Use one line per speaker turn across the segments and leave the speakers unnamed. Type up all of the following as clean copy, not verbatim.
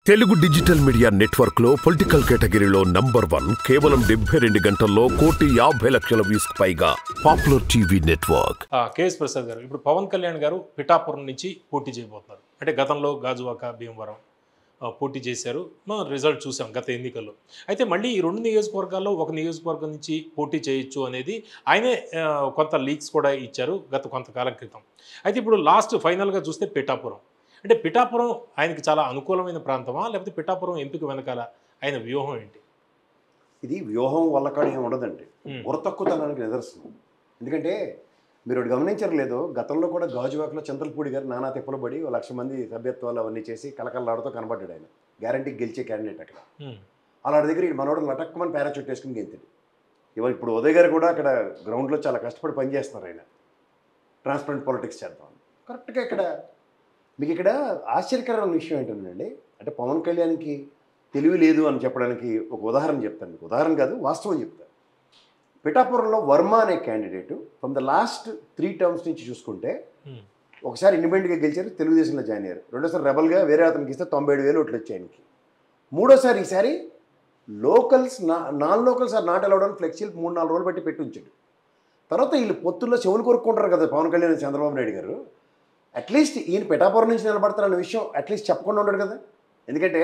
Telugu digital media network లో political కేటగిరీలో number 1 కేవలం 72 గంటల్లో 1,50,00,000 వ్యూస్ పైగా popular TV network.
KS Prasad గారు, ఇప్పుడు పవన్ కళ్యాణ్ గారు పిఠాపురం నుంచి పోటీ చేయబోతున్నారు. అంటే గతంలో గాజువాక, భీమవరం పోటీ చేశారు. మనం రిజల్ట్ చూసాం గత ఎన్నికల్లో. అయితే మళ్ళీ ఈ 2 నియోజకవర్గాల్లో ఒక నియోజకవర్గం నుంచి పోటీ చేయొచ్చు అనేది ఆయనే కొంత లీక్స్ కూడా ఇచ్చారు గత కొంతకాలం క్రితం. అయితే ఇప్పుడు లాస్ట్ ఫైనల్గా చూస్తే పిఠాపురం. అంటే పిఠాపురం ఆయనకి చాలా అనుకూలమైన ప్రాంతమా, లేకపోతే పిఠాపురం ఎంపిక వెనకాల ఆయన వ్యూహం ఏంటి?
ఇది వ్యూహం వల్ల కూడా ఏమి ఉండదండి, బుర్రతక్కుతనానికి నిదర్శనం. ఎందుకంటే మీరు ఒకటి గమనించరు లేదో, గతంలో కూడా గాజువాకలో చంద్రపూడి గారు నానా తిప్పలు పడి 1,00,000 మంది సభ్యత్వాలు అవన్నీ చేసి కలకల్లాడుతూ కనబడ్డాడు. ఆయన గ్యారంటీకి గెలిచే క్యాండిడేట్ అక్కడ. అలాంటి దగ్గర మనోడు లటక్కమని పారాచూట్ వేసుకుని గెలిచాడు. ఇవాళ ఇప్పుడు ఉదయ్ గారు కూడా అక్కడ గ్రౌండ్లో చాలా కష్టపడి పనిచేస్తున్నారు. ఆయన ట్రాన్స్పరెంట్ పాలిటిక్స్ చేద్దాం కరెక్ట్గా. మీకు ఇక్కడ ఆశ్చర్యకరమైన విషయం ఏంటంటే, అంటే పవన్ కళ్యాణ్కి తెలివి లేదు అని చెప్పడానికి ఒక ఉదాహరణ చెప్తాను. మీకు ఉదాహరణ కాదు, వాస్తవం చెప్తాను. పిఠాపురంలో వర్మ అనే candidate from the last 3 terms నుంచి చూసుకుంటే, ఒకసారి ఇండిపెండెంట్గా గెలిచారు, తెలుగుదేశంలో జాయిన్ అయ్యారు. రెండోసారి రెబల్గా వేరే అతనికి ఇస్తే 97,000 ఓట్లు వచ్చాయి ఆయనకి. మూడోసారి ఈసారి locals non locals are not allowed అని ఫ్లెక్సీలు 3-4 రోజులు బట్టి పెట్టి ఉంచాడు. తర్వాత వీళ్ళు పొత్తుల్లో చెవులు కొరుక్కుంటారు కదా పవన్ కళ్యాణ్, చంద్రబాబు నాయుడు గారు. అట్లీస్ట్ ఈయన పిఠాపురం నుంచి నిలబడతారన్న విషయం అట్లీస్ట్ చెప్పకుండా ఉన్నాడు కదా. ఎందుకంటే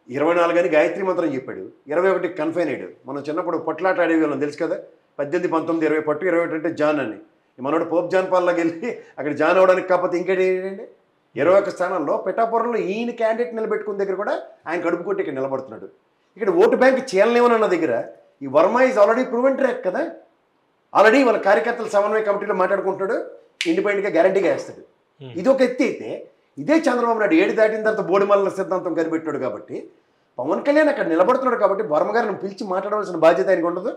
24 అని గాయత్రి మంత్రం చెప్పాడు, 21 కన్ఫైన్ అయ్యాడు. మనం చిన్నప్పుడు పొట్లాట ఆడేవాళ్ళం తెలుసు కదా, 18, 19, 20 పట్టు, 21 అంటే జాన్ అని. మనోడు పోప్ జాన్ పాల్లోకి వెళ్ళి అక్కడ జాన్ అవడానికి కాకపోతే ఇంకేంటి ఏంటంటే 21 స్థానంలో పిఠాపురంలో ఈయన క్యాండిడేట్ నిలబెట్టుకున్న దగ్గర కూడా ఆయన కడుపు కొట్టి ఇక్కడ నిలబడుతున్నాడు. ఇక్కడ ఓటు బ్యాంక్ చీలనేమన్న దగ్గర ఈ Varma is already proven track కదా. ఆల్రెడీ వాళ్ళ కార్యకర్తల సమన్వయ కమిటీలో మాట్లాడుకుంటాడు, ఇండిపెండెంట్గా గ్యారంటీగా వేస్తాడు. ఇది ఒక ఎత్తి అయితే, ఇదే చంద్రబాబు నాయుడు 7 దాటిన తర్వాత బోడిమల్ల సిద్ధాంతం కనిపెట్టాడు కాబట్టి పవన్ కళ్యాణ్ అక్కడ నిలబడుతున్నాడు కాబట్టి వర్మ గారిని పిలిచి మాట్లాడవలసిన బాధ్యత ఆయనకు ఉండదు.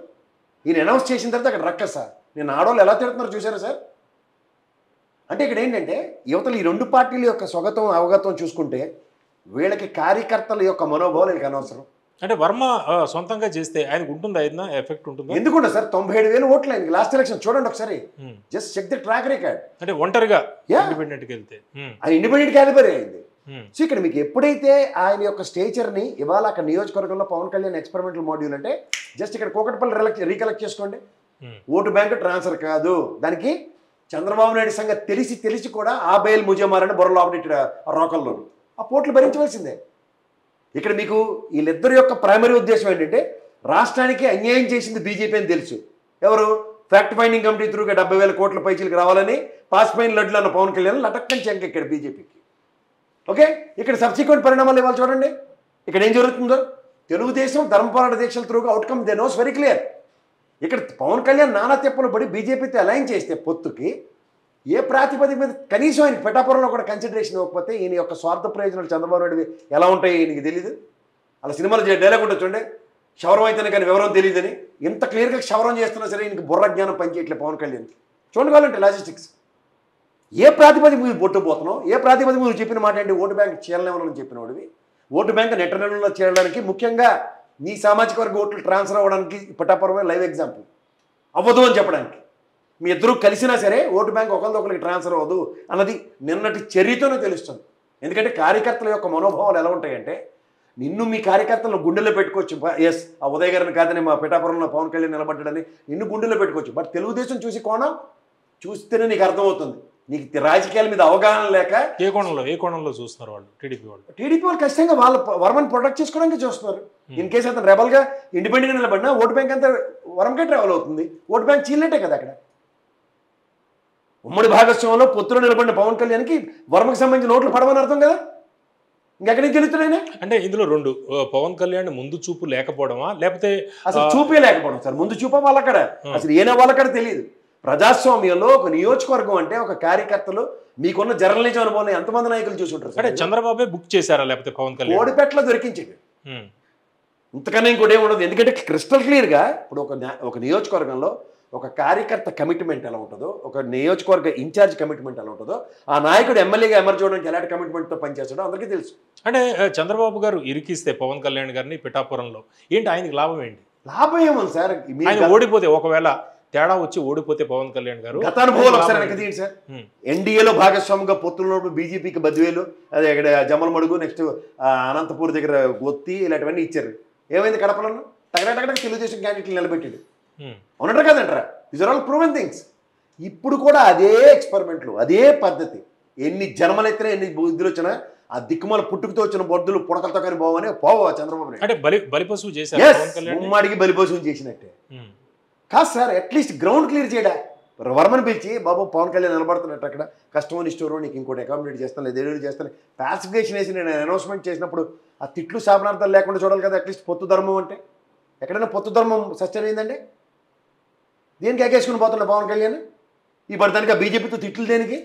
ఈయన అనౌన్స్ చేసిన తర్వాత అక్కడ రక్కసా నేను ఆడవాళ్ళు ఎలా తిడుతున్నారు చూసారా సార్. అంటే ఇక్కడ ఏంటంటే యువతలు ఈ 2 పార్టీల యొక్క స్వగతం అవగతం చూసుకుంటే వీళ్ళకి కార్యకర్తల యొక్క మనోభావాలు వీళ్ళకి అనవసరం.
అంటే వర్మ సొంతంగా చేస్తే ఆయనకు ఉంటుందా, ఏదైనా ఎఫెక్ట్ ఉంటుందా?
ఎందుకుంటా సార్, 97,000 ఓట్లు ఆయనకి లాస్ట్ ఎలక్షన్ చూడండి ఒకసారి, just check the track record.
అంటే ఒంటరిగా ఇండిపెండెంట్కి వెళ్తే
ఆయన ఇండిపెండెంట్ క్యాలిబర్ అయింది. సో ఇక్కడ మీకు ఎప్పుడైతే ఆయన యొక్క స్టేచర్ని ఇవాళ అక్కడ నియోజకవర్గంలో పవన్ కళ్యాణ్ ఎక్స్పెరిమెంటల్ మాడ్యూల్ అంటే జస్ట్ ఇక్కడ కూకట్పల్లి రీకలెక్ట్ చేసుకోండి. ఓటు బ్యాంకు ట్రాన్స్ఫర్ కాదు, దానికి చంద్రబాబు నాయుడు సంగతి తెలిసి కూడా ఆ బయలు ముజమారని బుర్రలో ఆపడెట్టాడు ఆ రోకల్లో. ఆ పోట్లు భరించవలసిందే. ఇక్కడ మీకు వీళ్ళిద్దరి యొక్క ప్రైమరీ ఉద్దేశం ఏంటంటే రాష్ట్రానికి అన్యాయం చేసింది బీజేపీ అని తెలుసు. ఎవరు? ఫ్యాక్ట్ ఫైండింగ్ కమిటీ త్రూగా 70,000 కోట్ల పైచీలకు రావాలని పాస్పోయిన లడ్లు అన్న పవన్ కళ్యాణ్ లటక్కని చెంక ఇక్కడ బీజేపీకి. ఓకే, ఇక్కడ సబ్సిక్వెంట్ పరిణామాలు ఇవాళ చూడండి. ఇక్కడ ఏం జరుగుతుందో తెలుగుదేశం ధర్మపోరాట దీక్షల త్రూగా outcome they knows very clear. ఇక్కడ పవన్ కళ్యాణ్ నానా తెప్పలు పడి బీజేపీతో అలైన్ చేస్తే పొత్తుకి ఏ ప్రాతిపదిక మీద కనీసం ఆయన పిఠాపురంలో కూడా కన్సిడరేషన్ ఇవ్వకపోతే ఈయన యొక్క స్వార్థ ప్రయోజనాలు చంద్రబాబు నాయుడు ఎలా ఉంటాయి ఈయనకి తెలియదు. అలా సినిమాలు డైలాగ్ ఉంటుంది చూడండి, క్షవరం అయితేనే కానీ వివరం తెలియదని. ఇంత క్లియర్గా క్షవరం చేస్తున్నా సరే ఈయనకి బుర్ర జ్ఞానం పనిచేయట్లేదు పవన్ కళ్యాణ్కి. చూడగలంటే లాజిస్టిక్స్ ఏ ప్రాతిపదిక మీరు పోతున్నావు, ఏ ప్రాతిపదిక మీరు చెప్పిన మాట అంటే ఓటు బ్యాంక్ చేయాలనేమని చెప్పిన వాడివి. ఓటు బ్యాంక్ నెట్టనలో చేయడానికి ముఖ్యంగా నీ సామాజిక వర్గ ఓట్లు ట్రాన్స్ఫర్ అవ్వడానికి పిఠాపురమే లైవ్ ఎగ్జాంపుల్. అవ్వదు అని చెప్పడానికి. మీ ఇద్దరు కలిసినా సరే ఓటు బ్యాంక్ ఒకరికి ట్రాన్స్ఫర్ అవ్వదు అన్నది నిన్నటి చర్యతోనే తెలుస్తుంది. ఎందుకంటే కార్యకర్తల యొక్క మనోభావాలు ఎలా ఉంటాయంటే, నిన్ను మీ కార్యకర్తలను గుండెల్లో పెట్టుకోవచ్చు. ఎస్, ఆ ఉదయ్ గారిని కాదని మా పిఠాపురంలో పవన్ కళ్యాణ్ నిలబడ్డాడని నిన్ను గుండెల్లో పెట్టుకోవచ్చు. బట్ తెలుగుదేశం చూసి కోణం చూస్తేనే నీకు అర్థమవుతుంది. నీకు రాజకీయాల మీద అవగాహన లేక
ఏ కోణంలో చూస్తున్నారు వాళ్ళు?
టీడీపీ వాళ్ళు ఖచ్చితంగా వాళ్ళ వర్మని ప్రొటెక్ట్ చేసుకోవడానికి చూస్తున్నారు. ఇన్ కేసు అతను రెబల్గా ఇండిపెండెంట్గా నిలబడినా ఓటు బ్యాంక్ అంతా వరంకే ట్రావెల్ అవుతుంది. ఓటు బ్యాంక్ చీలినట్టే కదా. అక్కడ ఉమ్మడి భాగస్వామ్యంలో పొత్తులో నిలబడిన పవన్ కళ్యాణ్కి వర్మకు సంబంధించిన ఓట్లు పడవని అర్థం కదా. ఇంకెక్కడి నుంచి గెలుతున్నాయినా
అంటే ఇందులో 2, పవన్ కళ్యాణ్ ముందు చూపు లేకపోవడమా, లేకపోతే
అసలు చూపే లేకపోవడం సార్. ముందు చూప వాళ్ళక్కడ అసలు ఏనా వాళ్ళక్కడ తెలియదు. ప్రజాస్వామ్యంలో ఒక నియోజకవర్గం అంటే ఒక కార్యకర్తలు మీకున్న జర్నలిజం అనుభవం ఎంతమంది నాయకులు చూసుంటారు.
అంటే చంద్రబాబే బుక్ చేశారా, లేకపోతే పవన్ కళ్యాణ్
ఓడిపెట్లో దొరికించాడు. ఇంతకన్నా ఇంకోటి ఏమి ఉండదు. ఎందుకంటే క్రిస్టల్ క్లియర్గా ఇప్పుడు ఒక నియోజకవర్గంలో ఒక కార్యకర్త కమిట్మెంట్ ఎలా ఉంటుందో, ఒక నియోజకవర్గ ఇన్ఛార్జ్ కమిట్మెంట్ ఎలా ఉంటుందో, ఆ నాయకుడు ఎమ్మెల్యేగా ఎమర్జ్ అవడానికి ఎలాంటి కమిట్మెంట్తో పనిచేస్తాడో అందరికీ తెలుసు.
అంటే చంద్రబాబు గారు ఇరికిస్తే పవన్ కళ్యాణ్ గారిని పిఠాపురంలో ఏంటి ఆయనకి లాభం ఏంటి?
లాభం ఏముంది సార్?
ఆయన ఓడిపోతే ఒకవేళ తేడా వచ్చి ఓడిపోతే పవన్ కళ్యాణ్ గారు
గత అనుభవాలు ఒకసారి వెనక్కి తీయండి సార్. ఎన్డీఏలో భాగస్వామిగా పొత్తున్నప్పుడు బీజేపీకి బద్వేలు, అదే ఇక్కడ జమ్మలమడుగు, నెక్స్ట్ అనంతపూర్ దగ్గర గొత్తి, ఇలాంటివన్నీ ఇచ్చారు. ఏమైంది కడపలో? టగడటగడ తెలుగుదేశం క్యాండిడేట్లు నిలబెట్టాడు. అవునంటారు కదంటారా? These are all proven things. ఇప్పుడు కూడా అదే ఎక్స్పెరిమెంట్లు, అదే పద్ధతి. ఎన్ని జన్మలెత్తినా, ఎన్ని బుద్ధులు వచ్చినా, ఆ దిక్కుమాల పుట్టుకతో వచ్చిన బొద్దులు పుడకలతో కానీ పోవని పోవా చంద్రబాబు నాయుడు.
అంటే బలిపశువు చేశారు పవన్ కళ్యాణ్.
ఉమ్మాడికి బలిపశువు చేసినట్టే కాదు సార్. అట్లీస్ట్ గ్రౌండ్ క్లియర్ చేయడా. వర్మని పిలిచి, బాబు పవన్ కళ్యాణ్ నిలబడుతున్నట్టు అక్కడ కస్టమర్ స్టోర్, నీకు ఇంకోటి అకామిడేట్ చేస్తాను, లేదా ఏడు చేస్తాను, పాసిఫికేషన్ వేసి నేను అనౌన్స్మెంట్ చేసినప్పుడు ఆ తిట్లు శాపనార్థాలు లేకుండా చూడాలి కదా. అట్లీస్ట్ పొత్తు ధర్మం అంటే ఎక్కడైనా పొత్తు ధర్మం సస్టైన్ అయిందండి? దేనికి ఎగేసుకుని పోతుండే పవన్ కళ్యాణ్? ఈ పడతానికి ఆ బీజేపీతో తిట్లు దేనికి?